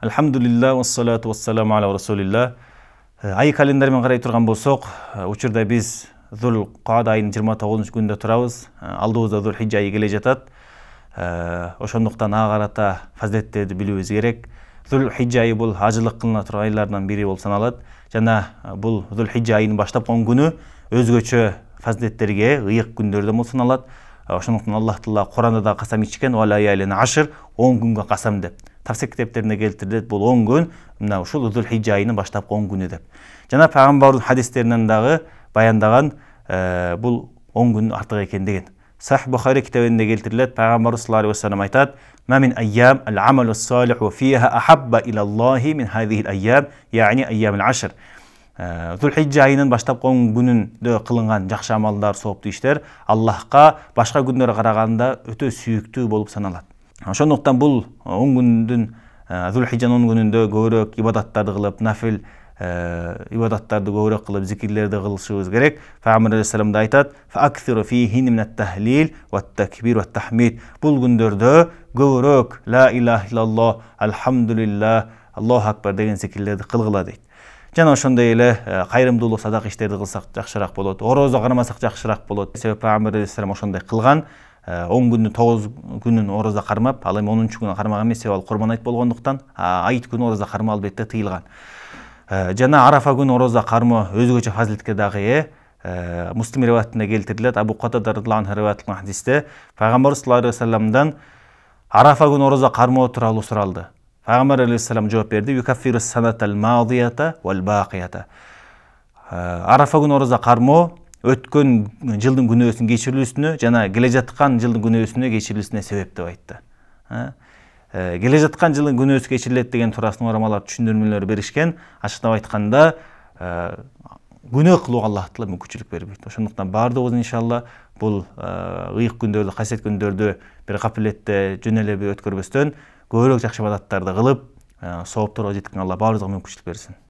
Alhamdulillah, wassalatu wassalamu ala rasulillah. Ай календармен қарай тұрған болсақ, учурда біз Зул Қаада айының 29 күнінде тұрабыз. Алдыбызда Зул Хиджа айы келе жатат. Ошондуктан ага карата фазилеттерди билүүбүз керек. Зул Хиджа айы бул ажылык кылына турган айлардан бири болуп саналат. Жана бул Зул Хиджа айынын баштап кон күнү өзгөчө фазилеттерге ыйык күндөрдөн болуп саналат. Ошондуктан Аллах Таала Куранда да касам ичкен, "Ва лаялин ашр", 10 күнгө касам деп. Тафсир китептерине келтирилет, бул 10 күн мына ушул Зул Хиджа айынын баштапкы 10 күнү деп. Жана пайгамбардын хадистеринен дагы баяндаган бул 10 күн артык экен деген. Сахih Бухари китебинде келтирилет, пайгамбар саллаллаху алейхи ва саллям айтат: "Ма мин айям ал-амалу салиху фиха ахабба ила Аллахи мин хазихи al-айям", яни айям al-ашр. Зул Хиджа айынын баштапкы 10 күнүндө кылынган жакшы амалдар, сооптуу иштер Аллахка башка күндөргө караганда өтө сүйүктүү болуп саналат. Ошондуктан бул 10 күндүн Зул Хиджанын 10 күнүндө көбүрөөк ибадаттарды кылып, нафил ибадаттарды көбүрөөк кылып, зикирлерди кылышыбыз керек. Пайгамбар алейхиссалам да айтат: "Фаактиру фихин мин ат-тахлил ват-такбир ват-тахмид". Бул күндөрдө көбүрөөк ла илаха иллаллах, алхамдулиллах, Аллаху акбар деген зикирлерди кылгыла дейт. Жана ошондой эле кайрымдуулук, садак иштерди кылсак жакшыраак болот. Орозо кармасак жакшыраак болот. Себеби Пайгамбар алейхиссалам ошондой кылган. 10 күндүн 9 күнүн орозо кармап, ал эми 10-чу күнү кармаган эмес, себеби ал Курбан айт болгондуктан айт күнү орозо кармоо албетте тыйылган. Жана Арафа күнү орозо кармоо өзгөчө фазилетке дагы ээ. Муслим риваятында келтирилет, Абу Катада радхияллаху анху риваят кылган хадисте Пайгамбар саллаллаху алейхи ва салламдан Арафа күнү орозо кармоо тууралуу суралды. Пайгамбар алейхиссалам жооп берди: "Юкаффиру санатал мадията вал бақията". Арафа күнү орозо кармоо өткөн жылдын күнөөсүн кечирилүүсүнө жана келе жаткан жылдын күнөөсүнө кечирилүүсүнө себеп деп айтты. Келе жаткан жылдын күнөөсү кечирилет деген туурасында уламалар түшүндүрмөлөр беришкен. Ачыктап айтканда, күнөө кылууга Аллах Таала мүмкүнчүлүк бербейт. Ошондуктан баардыгыбыз иншалла бул ыйык күндөрдү, касиет күндөрдү бир капилетте жөн эле өткөрбөстөн көбүрөөк жакшы ибадаттарды кылып, соопторго жеткенге Алла баардыгына мүмкүнчүлүк берсин.